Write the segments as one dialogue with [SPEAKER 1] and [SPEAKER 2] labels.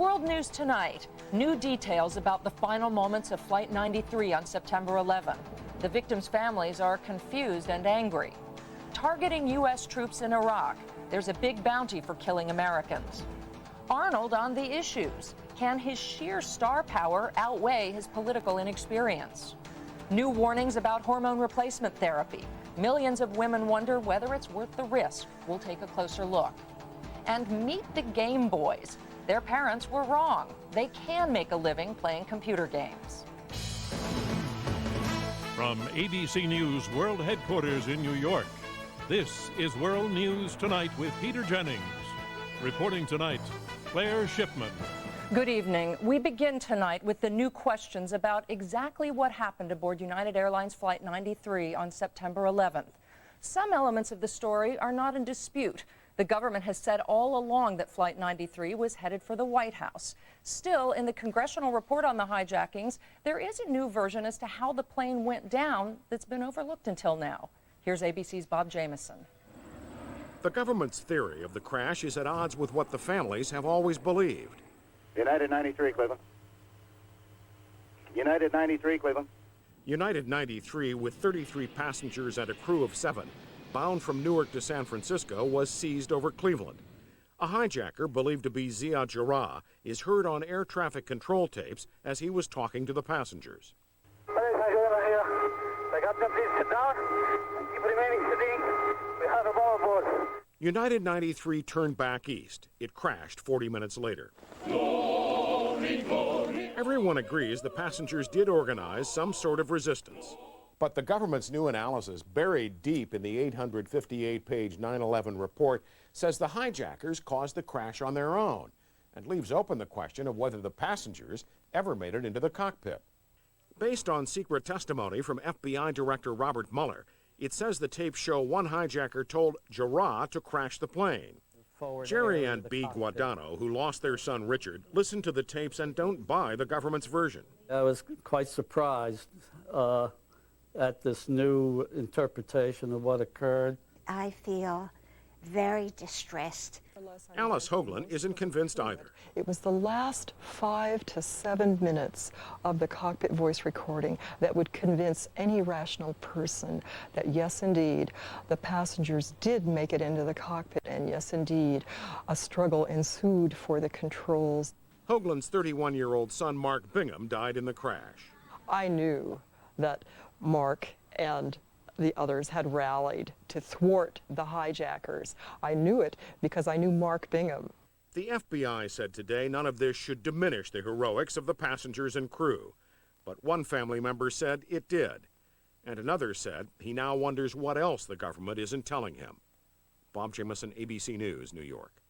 [SPEAKER 1] World News tonight, new details about the final moments of Flight 93 on September 11. The victims' families are confused and angry. Targeting U.S. troops in Iraq, there's a big bounty for killing Americans. Arnold on the issues. Can his sheer star power outweigh his political inexperience? New warnings about hormone replacement therapy. Millions of women wonder whether it's worth the risk. We'll take a closer look. And meet the Game Boys. Their parents were wrong. They can make a living playing computer games.
[SPEAKER 2] From ABC News World Headquarters in New York, this is World News Tonight with Peter Jennings. Reporting tonight, Claire Shipman.
[SPEAKER 1] Good evening. We begin tonight with the new questions about exactly what happened aboard United Airlines Flight 93 on September 11th. Some elements of the story are not in dispute. The government has said all along that Flight 93 was headed for the White House. Still, in the congressional report on the hijackings, there is a new version as to how the plane went down that's been overlooked until now. Here's ABC's Bob Jamieson.
[SPEAKER 3] The government's theory of the crash is at odds with what the families have always believed.
[SPEAKER 4] United 93, Cleveland. United 93, Cleveland.
[SPEAKER 3] United 93, with 33 passengers and a crew of 7, bound from Newark to San Francisco, was seized over Cleveland. A hijacker believed to be Ziad Jarrah is heard on air traffic control tapes as he was talking to the passengers.
[SPEAKER 4] Please sit down and keep remaining sitting. We have a ball aboard.
[SPEAKER 3] United 93 turned back east. It crashed 40 minutes later.
[SPEAKER 5] Glory, glory.
[SPEAKER 3] Everyone agrees the passengers did organize some sort of resistance. But the government's new analysis, buried deep in the 858-page 9/11 report, says the hijackers caused the crash on their own and leaves open the question of whether the passengers ever made it into the cockpit. Based on secret testimony from FBI Director Robert Mueller, it says the tapes show one hijacker told Jarrah to crash the plane. Jerry and B. Guadano, who lost their son Richard, listen to the tapes and don't buy the government's version.
[SPEAKER 6] I was quite surprised at this new interpretation of what occurred.
[SPEAKER 7] I feel very distressed.
[SPEAKER 3] Alice Hoagland isn't convinced either.
[SPEAKER 8] It was the last 5 to 7 minutes of the cockpit voice recording that would convince any rational person that yes, indeed, the passengers did make it into the cockpit, and yes, indeed, a struggle ensued for the controls.
[SPEAKER 3] Hoagland's 31-year-old son Mark Bingham died in the crash.
[SPEAKER 8] I knew that Mark and the others had rallied to thwart the hijackers. I knew it because I knew Mark Bingham.
[SPEAKER 3] The FBI said today none of this should diminish the heroics of the passengers and crew. But one family member said it did. And another said he now wonders what else the government isn't telling him. Bob Jamieson, ABC News, New York.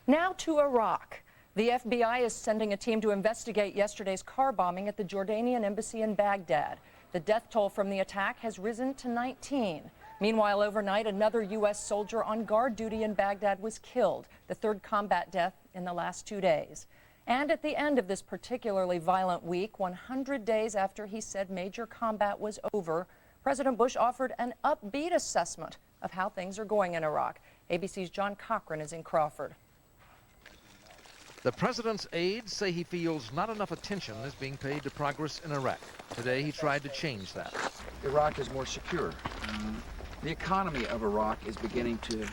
[SPEAKER 1] Now to Iraq. The FBI is sending a team to investigate yesterday's car bombing at the Jordanian embassy in Baghdad. The death toll from the attack has risen to 19. Meanwhile, overnight, another U.S. soldier on guard duty in Baghdad was killed, the third combat death in the last 2 days. And at the end of this particularly violent week, 100 days after he said major combat was over, President Bush offered an upbeat assessment of how things are going in Iraq. ABC's John Cochran is in Crawford.
[SPEAKER 9] The president's aides say he feels not enough attention is being paid to progress in Iraq. Today, he tried to change that.
[SPEAKER 10] Iraq is more secure. The economy of Iraq is beginning to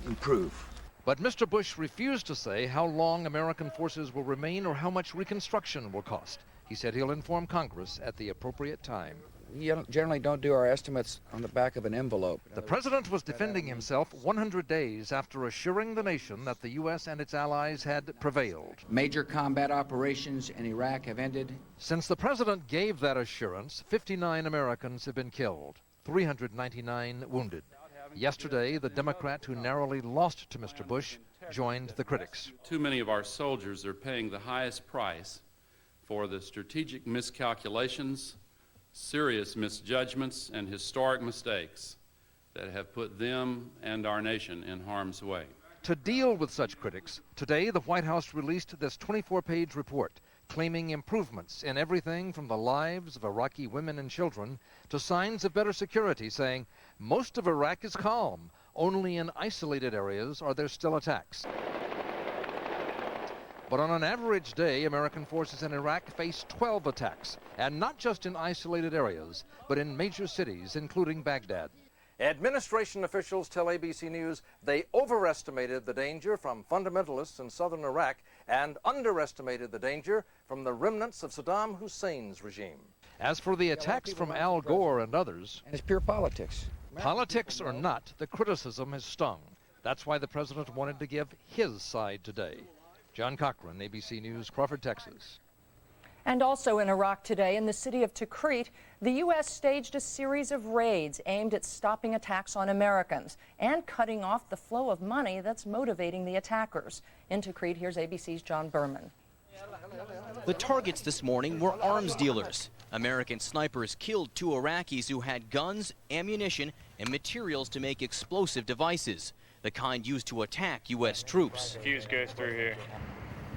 [SPEAKER 10] improve.
[SPEAKER 9] But Mr. Bush refused to say how long American forces will remain or how much reconstruction will cost. He said he'll inform Congress at the appropriate time.
[SPEAKER 10] We generally don't do our estimates on the back of an envelope.
[SPEAKER 9] The president was defending himself 100 days after assuring the nation that the U.S. and its allies had prevailed.
[SPEAKER 10] Major combat operations in Iraq have ended.
[SPEAKER 9] Since the president gave that assurance, 59 Americans have been killed, 399 wounded. Yesterday, the Democrat who narrowly lost to Mr. Bush joined the critics.
[SPEAKER 11] Too many of our soldiers are paying the highest price for the strategic miscalculations, serious misjudgments, and historic mistakes that have put them and our nation in harm's way.
[SPEAKER 9] To deal with such critics, today the White House released this 24-page report claiming improvements in everything from the lives of Iraqi women and children to signs of better security, saying most of Iraq is calm. Only in isolated areas are there still attacks. But on an average day, American forces in Iraq face 12 attacks, and not just in isolated areas, but in major cities, including Baghdad. Administration officials tell ABC News they overestimated the danger from fundamentalists in southern Iraq and underestimated the danger from the remnants of Saddam Hussein's regime. As for the attacks from Al Gore and others,
[SPEAKER 10] And it's pure politics.
[SPEAKER 9] politics or not, the criticism has stung. That's why the president wanted to give his side today. John Cochran, ABC News, Crawford, Texas.
[SPEAKER 1] And also in Iraq today, in the city of Tikrit, the U.S. staged a series of raids aimed at stopping attacks on Americans and cutting off the flow of money that's motivating the attackers. In Tikrit, here's ABC's John Berman.
[SPEAKER 12] The targets this morning were arms dealers. American snipers killed 2 Iraqis who had guns, ammunition, and materials to make explosive devices, the kind used to attack U.S. troops.
[SPEAKER 13] Fuse goes through here.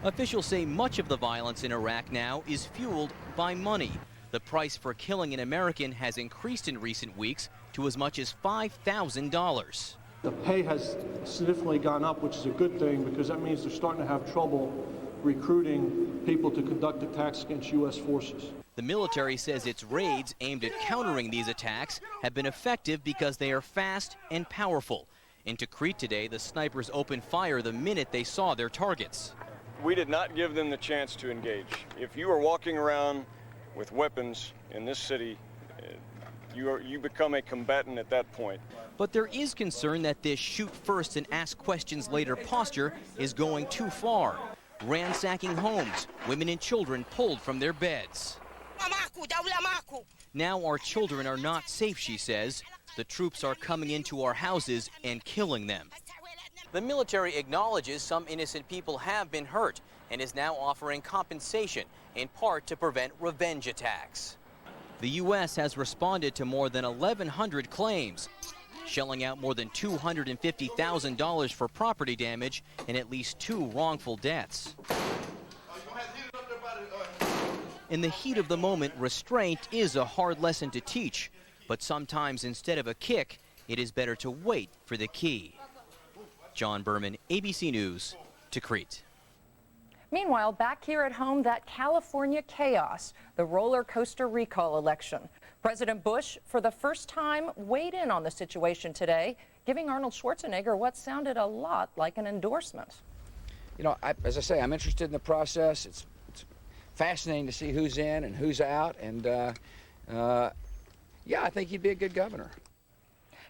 [SPEAKER 12] Officials say much of the violence in Iraq now is fueled by money. The price for killing an American has increased in recent weeks to as much as $5,000.
[SPEAKER 14] The pay has significantly gone up, which is a good thing because that means they're starting to have trouble recruiting people to conduct attacks against U.S. forces.
[SPEAKER 12] The military says its raids aimed at countering these attacks have been effective because they are fast and powerful. In Tikrit today, the snipers opened fire the minute they saw their targets.
[SPEAKER 13] We did not give them the chance to engage. If you are walking around with weapons in this city, you become a combatant at that point.
[SPEAKER 12] But there is concern that this shoot first and ask questions later posture is going too far. Ransacking homes, women and children pulled from their beds. Now our children are not safe, she says. The troops are coming into our houses and killing them. The military acknowledges some innocent people have been hurt and is now offering compensation, in part to prevent revenge attacks. The U.S. has responded to more than 1,100 claims, shelling out more than $250,000 for property damage and at least 2 wrongful deaths. In the heat of the moment, restraint is a hard lesson to teach, but sometimes instead of a kick, it is better to wait for the key. John Berman, ABC News, Tikrit.
[SPEAKER 1] Meanwhile, back here at home, that California chaos, the roller coaster recall election. President Bush, for the first time, weighed in on the situation today, giving Arnold Schwarzenegger what sounded a lot like an endorsement.
[SPEAKER 10] You know, as I say, I'm interested in the process. It's fascinating to see who's in and who's out, and yeah, I think he'd be a good governor.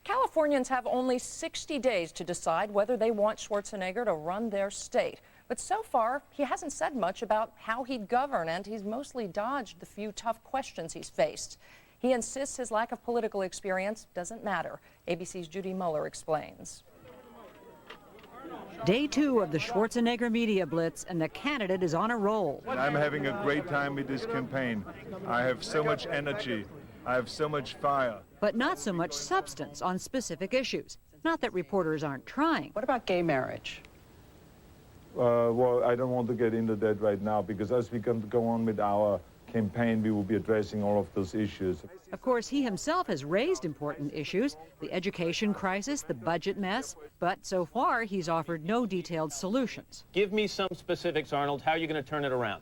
[SPEAKER 1] Californians have only 60 days to decide whether they want Schwarzenegger to run their state. But so far, he hasn't said much about how he'd govern, and he's mostly dodged the few tough questions he's faced. He insists his lack of political experience doesn't matter. ABC's Judy Muller explains.
[SPEAKER 15] Day 2 of the Schwarzenegger media blitz, and the candidate is on a roll.
[SPEAKER 16] I'm having a great time with this campaign. I have so much energy. I have so much fire.
[SPEAKER 15] But not so much substance on specific issues. Not that reporters aren't trying.
[SPEAKER 17] What about gay marriage?
[SPEAKER 16] Well, I don't want to get into that right now because as we go on with our campaign, we will be addressing all of those issues.
[SPEAKER 15] Of course, he himself has raised important issues, the education crisis, the budget mess, but so far he's offered no detailed solutions.
[SPEAKER 18] Give me some specifics, Arnold. How are you going to turn it around?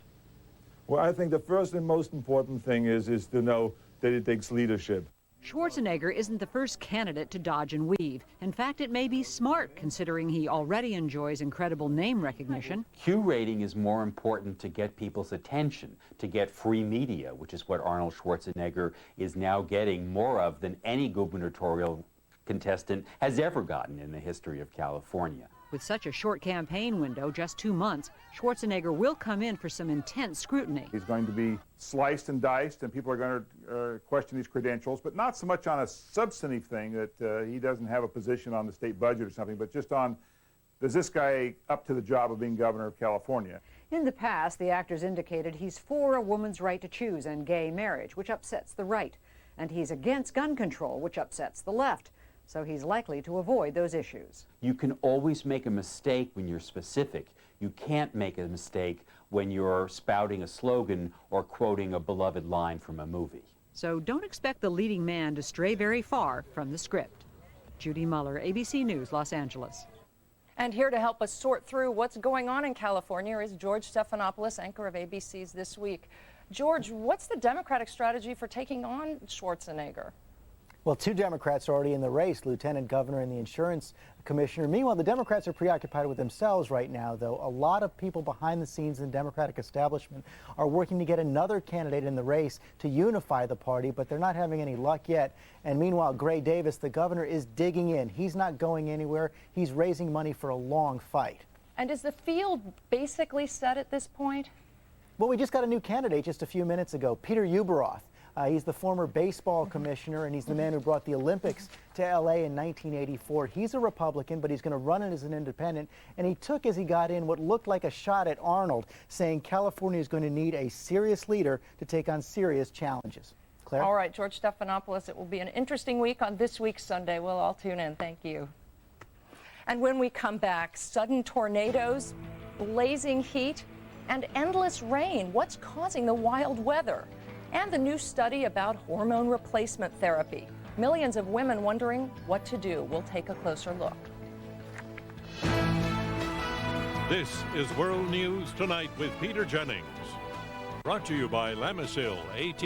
[SPEAKER 16] Well, I think the first and most important thing is to know that it takes leadership.
[SPEAKER 15] Schwarzenegger isn't the first candidate to dodge and weave. In fact, it may be smart, considering he already enjoys incredible name recognition.
[SPEAKER 19] Q rating is more important to get people's attention, to get free media, which is what Arnold Schwarzenegger is now getting more of than any gubernatorial contestant has ever gotten in the history of California.
[SPEAKER 15] With such a short campaign window, just 2 months, Schwarzenegger will come in for some intense scrutiny.
[SPEAKER 16] He's going to be sliced and diced, and people are going to question his credentials, but not so much on a substantive thing that he doesn't have a position on the state budget or something, but just on, is this guy up to the job of being governor of California?
[SPEAKER 15] In the past, the actor's indicated he's for a woman's right to choose and gay marriage, which upsets the right. And he's against gun control, which upsets the left. So he's likely to avoid those issues.
[SPEAKER 19] You can always make a mistake when you're specific. You can't make a mistake when you're spouting a slogan or quoting a beloved line from a movie.
[SPEAKER 15] So don't expect the leading man to stray very far from the script. Judy Muller, ABC News, Los Angeles.
[SPEAKER 1] And here to help us sort through what's going on in California is George Stephanopoulos, anchor of ABC's This Week. George, what's the Democratic strategy for taking on Schwarzenegger?
[SPEAKER 17] Well, 2 Democrats are already in the race, Lieutenant Governor and the insurance commissioner. Meanwhile, the Democrats are preoccupied with themselves right now, though. A lot of people behind the scenes in the Democratic establishment are working to get another candidate in the race to unify the party, but they're not having any luck yet. And meanwhile, Gray Davis, the governor, is digging in. He's not going anywhere. He's raising money for a long fight.
[SPEAKER 1] And is the field basically set at this point?
[SPEAKER 17] Well, we just got a new candidate just a few minutes ago, Peter Uberoth. He's the former baseball commissioner, and he's the man who brought the Olympics to L.A. in 1984. He's a Republican, but he's going to run it as an independent. And he took, as he got in, what looked like a shot at Arnold, saying California is going to need a serious leader to take on serious challenges. Claire?
[SPEAKER 1] All right, George Stephanopoulos, it will be an interesting week on This Week Sunday. We'll all tune in. Thank you. And when we come back, sudden tornadoes, blazing heat, and endless rain. What's causing the wild weather? And the new study about hormone replacement therapy. Millions of women wondering what to do. We'll take a closer look.
[SPEAKER 2] This is World News Tonight with Peter Jennings. Brought to you by Lamisil AT.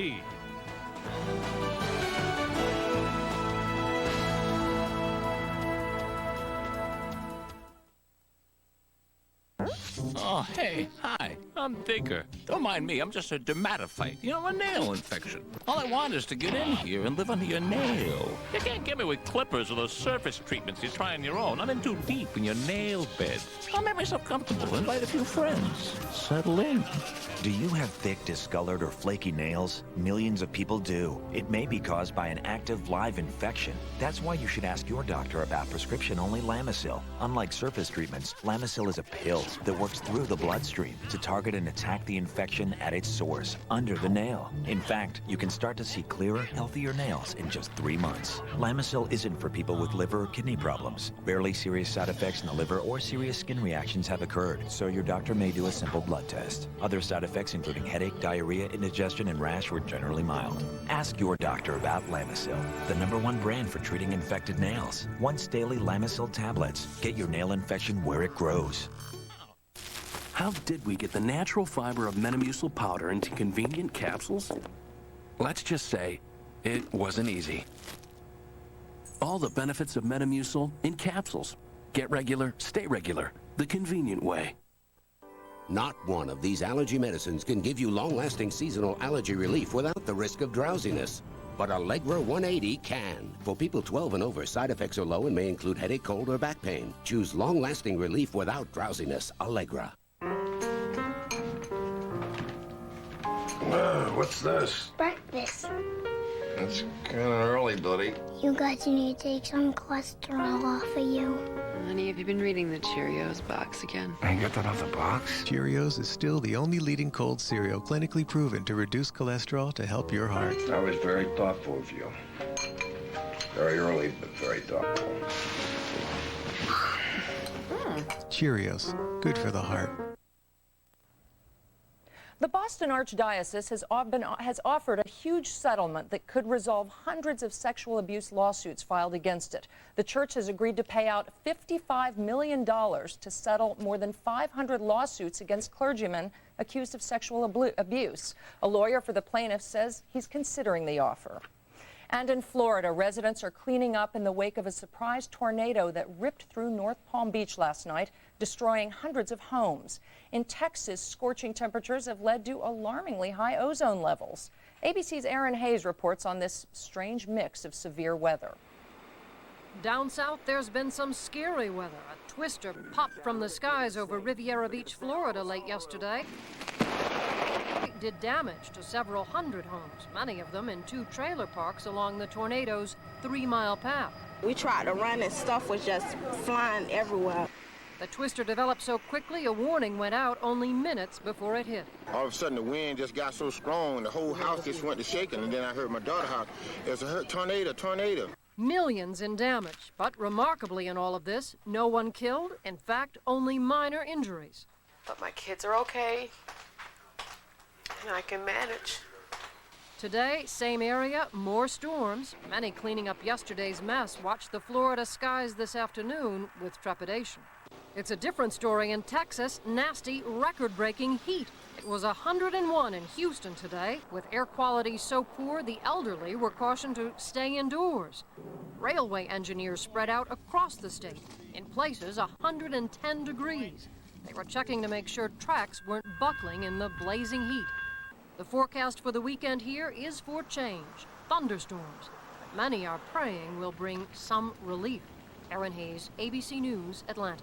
[SPEAKER 20] Oh, hey, hi, I'm Digger. Don't mind me, I'm just a dermatophyte. You know, a nail infection. All I want is to get in here and live under your nail. You can't get me with clippers or those surface treatments you try on your own. I'm in too deep in your nail bed. I'll make myself comfortable, invite a few friends. Settle in.
[SPEAKER 21] Do you have thick, discolored, or flaky nails? Millions of people do. It may be caused by an active live infection. That's why you should ask your doctor about prescription-only Lamisil. Unlike surface treatments, Lamisil is a pill that works through the bloodstream to target and attack the infection at its source, under the nail. In fact, you can start to see clearer, healthier nails in just 3 months. Lamisil isn't for people with liver or kidney problems. Barely serious side effects in the liver or serious skin reactions have occurred, so your doctor may do a simple blood test. Other side effects including headache, diarrhea, indigestion, and rash were generally mild. Ask your doctor about Lamisil, the #1 brand for treating infected nails. Once daily Lamisil tablets. Get your nail infection where it grows.
[SPEAKER 22] How did we get the natural fiber of Metamucil powder into convenient capsules? Let's just say it wasn't easy. All the benefits of Metamucil in capsules. Get regular, stay regular, the convenient way.
[SPEAKER 23] Not one of these allergy medicines can give you long-lasting seasonal allergy relief without the risk of drowsiness. But Allegra 180 can. For people 12 and over, side effects are low and may include headache, cold, or back pain. Choose long-lasting relief without drowsiness. Allegra.
[SPEAKER 24] What's this?
[SPEAKER 25] Breakfast.
[SPEAKER 24] It's kind of early, buddy.
[SPEAKER 25] You guys need to take some cholesterol off of you.
[SPEAKER 26] Honey, have you been reading the Cheerios box again?
[SPEAKER 24] I got that off the box.
[SPEAKER 27] Cheerios is still the only leading cold cereal clinically proven to reduce cholesterol to help your heart.
[SPEAKER 24] That was very thoughtful of you. Very early, but very thoughtful.
[SPEAKER 27] Cheerios, good for the heart.
[SPEAKER 1] The Boston Archdiocese has offered a huge settlement that could resolve hundreds of sexual abuse lawsuits filed against it. The church has agreed to pay out $55 million to settle more than 500 lawsuits against clergymen accused of sexual abuse. A lawyer for the plaintiffs says he's considering the offer. And in Florida, residents are cleaning up in the wake of a surprise tornado that ripped through North Palm Beach last night, destroying hundreds of homes. In Texas, scorching temperatures have led to alarmingly high ozone levels. ABC's Aaron Hayes reports on this strange mix of severe weather.
[SPEAKER 28] Down south, there's been some scary weather. A twister popped from the skies over Riviera Beach, Florida late yesterday. It did damage to several hundred homes, many of them in 2 trailer parks along the tornado's 3-mile path.
[SPEAKER 29] We tried to run and stuff was just flying everywhere.
[SPEAKER 28] The twister developed so quickly, a warning went out only minutes before it hit.
[SPEAKER 30] All of a sudden, the wind just got so strong, the whole house just went to shaking, and then I heard my daughter's house. There's a tornado.
[SPEAKER 28] Millions in damage, but remarkably in all of this, no one killed. In fact, only minor injuries.
[SPEAKER 31] But my kids are okay, and I can manage.
[SPEAKER 28] Today, same area, more storms. Many cleaning up yesterday's mess watched the Florida skies this afternoon with trepidation. It's a different story in Texas. Nasty, record-breaking heat. It was 101 in Houston today. With air quality so poor, the elderly were cautioned to stay indoors. Railway engineers spread out across the state. In places, 110 degrees. They were checking to make sure tracks weren't buckling in the blazing heat. The forecast for the weekend here is for change. Thunderstorms. But many are praying will bring some relief. Erin Hayes, ABC News, Atlanta.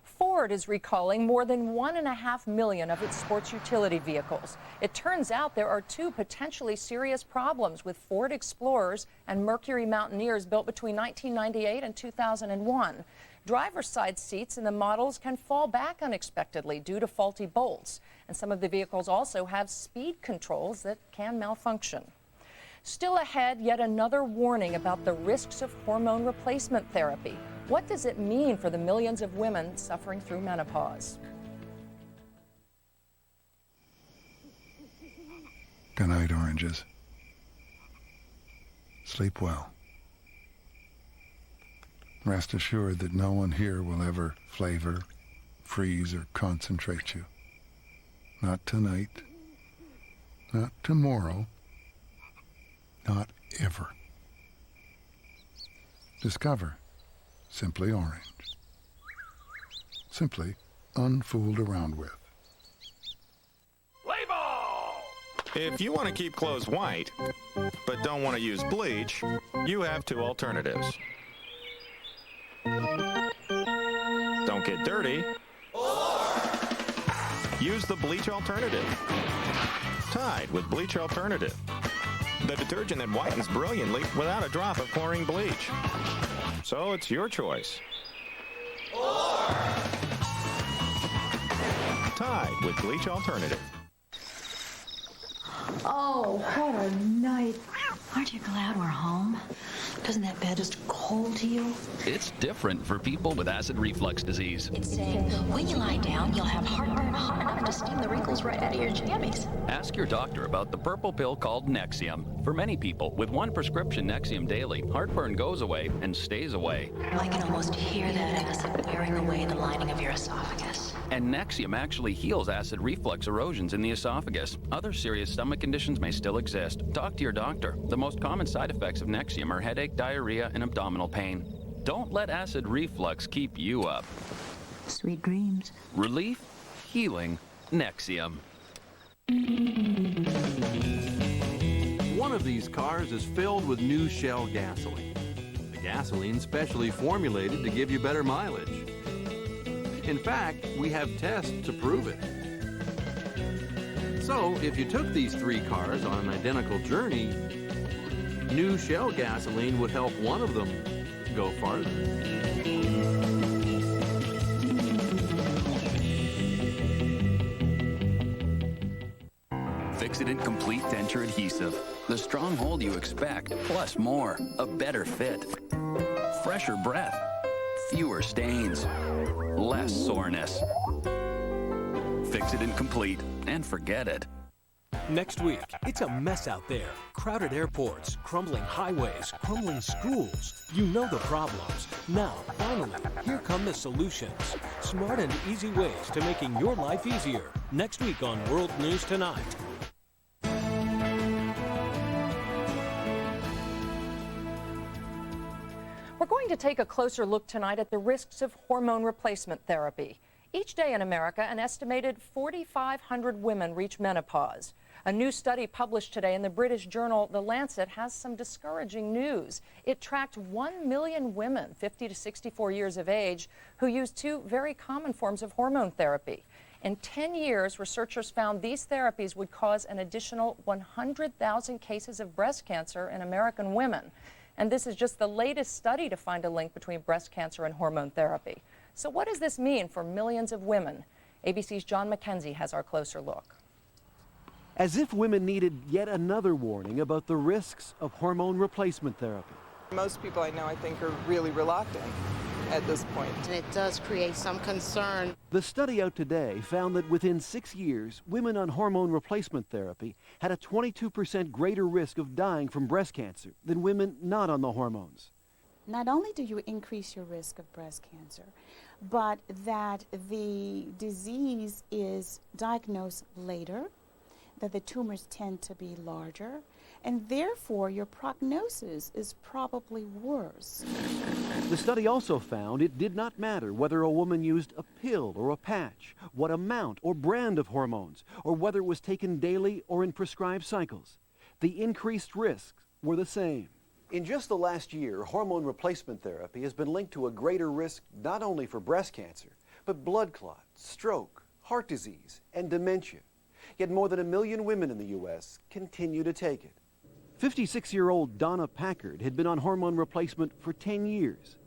[SPEAKER 1] Ford is recalling more than 1.5 million of its sports utility vehicles. It turns out there are two potentially serious problems with Ford Explorers and Mercury Mountaineers built between 1998 and 2001. Driver's side seats in the models can fall back unexpectedly due to faulty bolts. And some of the vehicles also have speed controls that can malfunction. Still ahead, yet another warning about the risks of hormone replacement therapy. What does it mean for the millions of women suffering through menopause?
[SPEAKER 3] Good night, oranges. Sleep well. Rest assured that no one here will ever flavor, freeze, or concentrate you. Not tonight. Not tomorrow. Not ever. Discover Simply Orange. Simply unfooled around with.
[SPEAKER 4] If you want to keep clothes white, but don't want to use bleach, you have two alternatives. Don't get dirty, or use the bleach alternative. Tide with Bleach Alternative. The detergent that whitens brilliantly without a drop of chlorine bleach. So it's your choice. Or Tide with Bleach Alternative.
[SPEAKER 5] Oh, what a night. Aren't you glad we're home? Doesn't that bed just cold to you?
[SPEAKER 6] It's different for people with acid reflux disease.
[SPEAKER 5] It's saying when you lie down, you'll have heartburn hot enough to steam the wrinkles right out of your jammies.
[SPEAKER 6] Ask your doctor about the purple pill called Nexium. For many people, with one prescription Nexium daily, heartburn goes away and stays away.
[SPEAKER 5] I can almost hear that acid wearing away the lining of your esophagus.
[SPEAKER 6] And Nexium actually heals acid reflux erosions in the esophagus. Other serious stomach conditions may still exist. Talk to your doctor. The most common side effects of Nexium are headache, diarrhea, and abdominal pain. Don't let acid reflux keep you up.
[SPEAKER 5] Sweet dreams.
[SPEAKER 6] Relief, healing, Nexium.
[SPEAKER 7] One of these cars is filled with new Shell gasoline. The gasoline's specially formulated to give you better mileage. In fact, we have tests to prove it. So, if you took these three cars on an identical journey, new Shell gasoline would help one of them go farther.
[SPEAKER 6] Fix-It Complete Denture Adhesive. The strong hold you expect, plus more. A better fit. Fresher breath. Fewer stains. Less soreness. Fix-It Complete and forget it.
[SPEAKER 8] Next week, it's a mess out there. Crowded airports, crumbling highways, crumbling schools. You know the problems. Now, finally, here come the solutions. Smart and easy ways to making your life easier. Next week on World News Tonight.
[SPEAKER 1] We're going to take a closer look tonight at the risks of hormone replacement therapy. Each day in America, an estimated 4,500 women reach menopause. A new study published today in the British journal The Lancet has some discouraging news. It tracked 1 million women, 50 to 64 years of age, who use two very common forms of hormone therapy. In 10 years, researchers found these therapies would cause an additional 100,000 cases of breast cancer in American women. And this is just the latest study to find a link between breast cancer and hormone therapy. So what does this mean for millions of women? ABC's John McKenzie has our closer look.
[SPEAKER 9] As if women needed yet another warning about the risks of hormone replacement therapy.
[SPEAKER 31] Most people I know, I think, are really reluctant at this point.
[SPEAKER 11] And it does create some concern.
[SPEAKER 9] The study out today found that within 6 years, women on hormone replacement therapy had a 22% greater risk of dying from breast cancer than women not on the hormones.
[SPEAKER 2] not only do you increase your risk of breast cancer, but that the disease is diagnosed later, that the tumors tend to be larger, and therefore your prognosis is probably worse.
[SPEAKER 9] The study also found it did not matter whether a woman used a pill or a patch, what amount or brand of hormones, or whether it was taken daily or in prescribed cycles. The increased risks were the same. In just the last year, hormone replacement therapy has been linked to a greater risk not only for breast cancer, but blood clots, stroke, heart disease, and dementia. Yet more than 1 million women in the U.S. continue to take it. 56-year-old Donna Packard had been on hormone replacement for 10 years.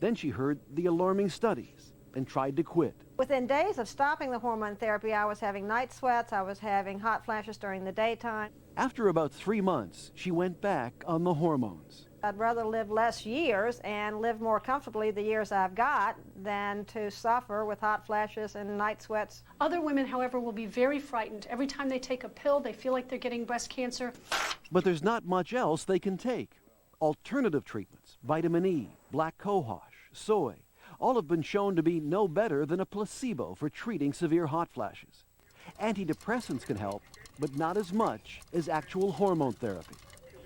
[SPEAKER 9] Then she heard the alarming studies and tried to quit.
[SPEAKER 10] Within days of stopping the hormone therapy, I was having night sweats, I was having hot flashes during the daytime.
[SPEAKER 9] After about 3 months, she went back on the hormones.
[SPEAKER 10] I'd rather live less years and live more comfortably the years I've got than to suffer with hot flashes and night sweats.
[SPEAKER 12] Other women, however, will be very frightened. Every time they take a pill, they feel like they're getting breast cancer.
[SPEAKER 9] But there's not much else they can take. Alternative treatments, vitamin E, black cohosh, soy, all have been shown to be no better than a placebo for treating severe hot flashes. Antidepressants can help, but not as much as actual hormone therapy.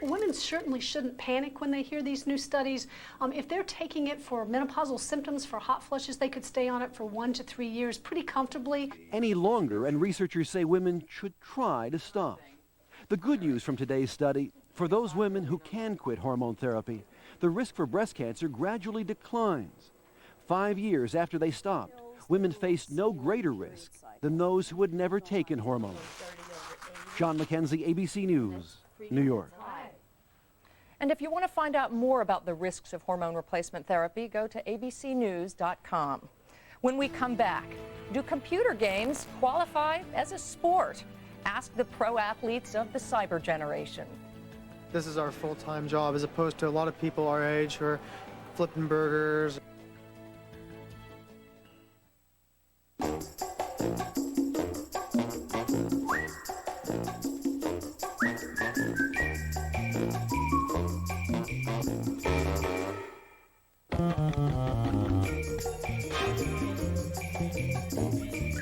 [SPEAKER 12] Women certainly shouldn't panic when they hear these new studies. If they're taking it for menopausal symptoms, for hot flushes, they could stay on it for 1 to 3 years pretty comfortably.
[SPEAKER 9] Any longer, and researchers say women should try to stop. The good news from today's study, for those women who can quit hormone therapy, the risk for breast cancer gradually declines. 5 years after they stopped, women faced no greater risk than those who had never taken hormones. John McKenzie, ABC News, New York.
[SPEAKER 1] And if you want to find out more about the risks of hormone replacement therapy, go to abcnews.com. When we come back, do computer games qualify as a sport? Ask the pro athletes of the cyber generation.
[SPEAKER 13] This is our full-time job as opposed to a lot of people our age who are flipping burgers.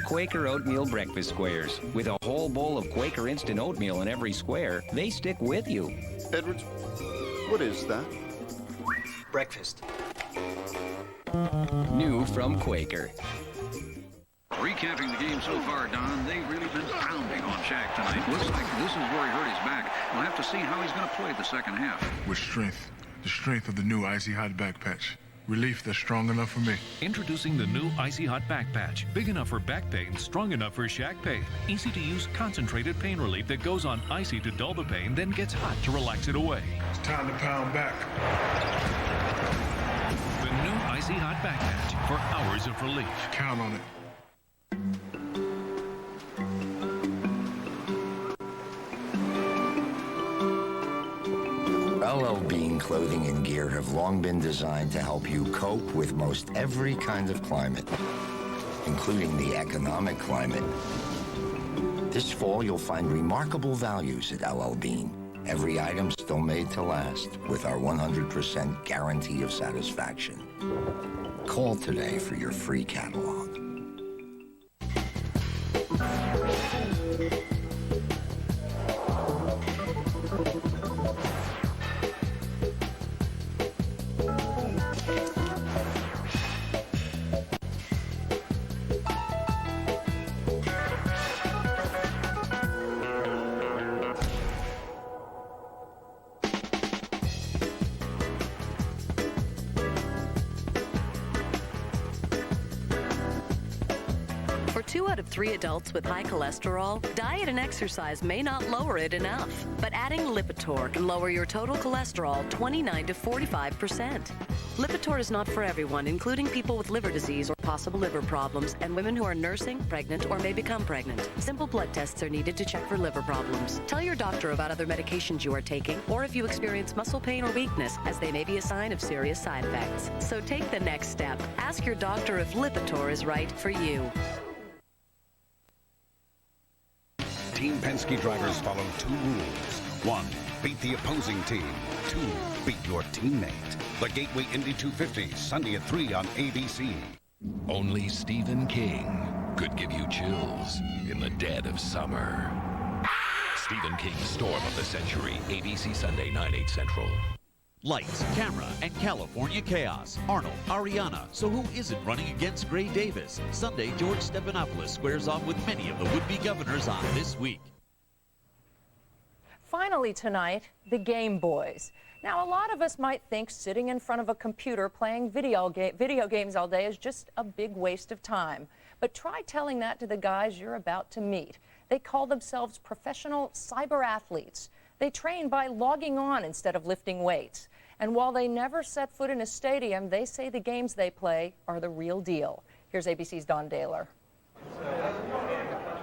[SPEAKER 14] Quaker Oatmeal Breakfast Squares. With a whole bowl of Quaker Instant Oatmeal in every square, they stick with you.
[SPEAKER 15] Edwards, what is that?
[SPEAKER 14] Breakfast. New from Quaker.
[SPEAKER 16] Recapping the game so far, Don, they've really been pounding on Shaq tonight. Looks like this is where he hurt his back. We'll have to see how he's going to play the second half.
[SPEAKER 17] With strength. The strength of the new Icy Hot Back Patch. Relief that's strong enough for me.
[SPEAKER 18] Introducing the new Icy Hot Back Patch. Big enough for back pain, strong enough for Shaq pain. Easy to use, concentrated pain relief that goes on icy to dull the pain, then gets hot to relax it away.
[SPEAKER 17] It's time to pound back.
[SPEAKER 18] The new Icy Hot Back Patch for hours of relief.
[SPEAKER 17] Count on it.
[SPEAKER 19] LL Bean clothing and gear have long been designed to help you cope with most every kind of climate, including the economic climate. This fall, you'll find remarkable values at LL Bean. Every item still made to last with our 100% guarantee of satisfaction. Call today for your free catalog.
[SPEAKER 20] For 2 out of 3 adults with high cholesterol, diet and exercise may not lower it enough. But adding Lipitor can lower your total cholesterol 29 to 45%. Lipitor is not for everyone, including people with liver disease or possible liver problems, and women who are nursing, pregnant, or may become pregnant. Simple blood tests are needed to check for liver problems. Tell your doctor about other medications you are taking, or if you experience muscle pain or weakness, as they may be a sign of serious side effects. So take the next step. Ask your doctor if Lipitor is right for you.
[SPEAKER 32] Team Penske drivers follow 2 rules. 1,
[SPEAKER 3] beat the opposing team. 2, beat your teammate. The Gateway Indy 250, Sunday at 3 on ABC.
[SPEAKER 21] Only Stephen King could give you chills in the dead of summer. Stephen King's Storm of the Century, ABC Sunday, 9/8 Central.
[SPEAKER 22] Lights, camera, and California chaos. Arnold, Ariana. So who isn't running against Gray Davis? Sunday, George Stephanopoulos squares off with many of the would-be governors on This Week.
[SPEAKER 1] Finally tonight, the Game Boys. Now, a lot of us might think sitting in front of a computer playing video games all day is just a big waste of time. But try telling that to the guys you're about to meet. They call themselves professional cyber athletes. They train by logging on instead of lifting weights. And while they never set foot in a stadium, they say the games they play are the real deal. Here's ABC's Don Daler.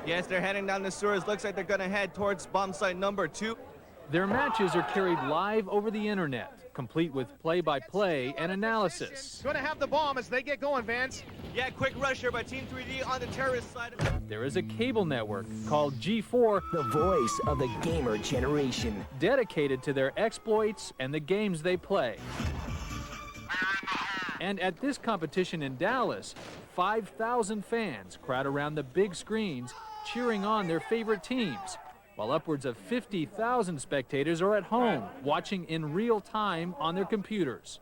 [SPEAKER 23] Yes, they're heading down the sewers. Looks like they're going to head towards bomb site number 2.
[SPEAKER 24] Their matches are carried live over the internet, complete with play-by-play and analysis.
[SPEAKER 23] Going to have the bomb as they get going, Vance. Yeah, quick rush here by Team 3D on the terrorist side.
[SPEAKER 24] There is a cable network called G4,
[SPEAKER 25] the voice of the gamer generation,
[SPEAKER 24] dedicated to their exploits and the games they play. And at this competition in Dallas, 5,000 fans crowd around the big screens cheering on their favorite teams, while upwards of 50,000 spectators are at home watching in real time on their computers.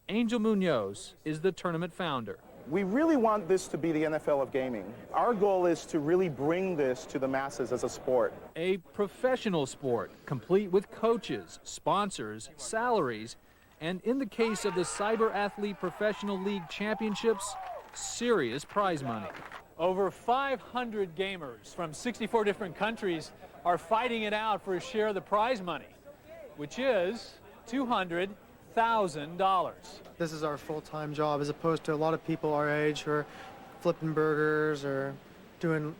[SPEAKER 24] Angel Munoz is the tournament founder.
[SPEAKER 26] We really want this to be the NFL of gaming. Our goal is to really bring this to the masses as a sport.
[SPEAKER 24] A professional sport, complete with coaches, sponsors, salaries, and in the case of the Cyber Athlete Professional League Championships, serious prize money. Over 500 gamers from 64 different countries are fighting it out for a share of the prize money, which is $200,000.
[SPEAKER 13] This is our full-time job as opposed to a lot of people our age who are flipping burgers or doing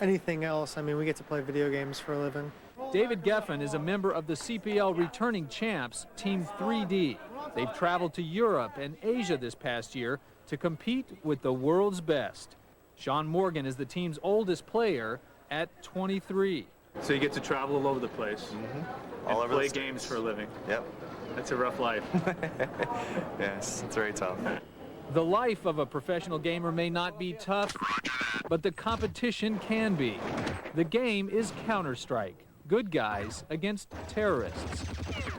[SPEAKER 13] anything else. I mean, we get to play video games for a living.
[SPEAKER 24] David Geffen is a member of the CPL returning champs, Team 3D. They've traveled to Europe and Asia this past year to compete with the world's best. Sean Morgan is the team's oldest player at 23. So you get to travel all over the place
[SPEAKER 27] All
[SPEAKER 24] and
[SPEAKER 27] over
[SPEAKER 24] play
[SPEAKER 27] the
[SPEAKER 24] games for a living.
[SPEAKER 27] Yep.
[SPEAKER 24] That's a rough life.
[SPEAKER 27] Yes, it's very tough.
[SPEAKER 24] The life of a professional gamer may not be tough, but the competition can be. The game is Counter-Strike. Good guys against terrorists.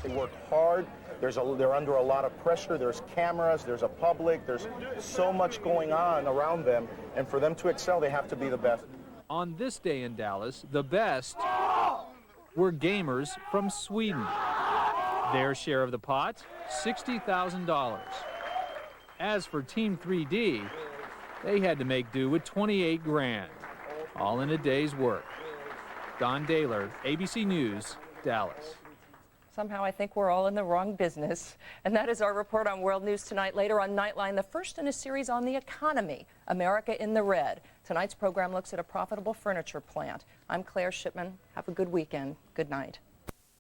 [SPEAKER 26] They work hard. They're under a lot of pressure. There's cameras. There's a public. There's so much going on around them. And for them to excel, they have to be the best.
[SPEAKER 24] On this day in Dallas, the best were gamers from Sweden. Their share of the pot, $60,000. As for Team 3D, they had to make do with 28 grand, all in a day's work. Don Daler, ABC News, Dallas.
[SPEAKER 1] Somehow I think we're all in the wrong business. And that is our report on World News Tonight. Later on Nightline, the first in a series on the economy, America in the Red. Tonight's program looks at a profitable furniture plant. I'm Claire Shipman. Have a good weekend. Good night.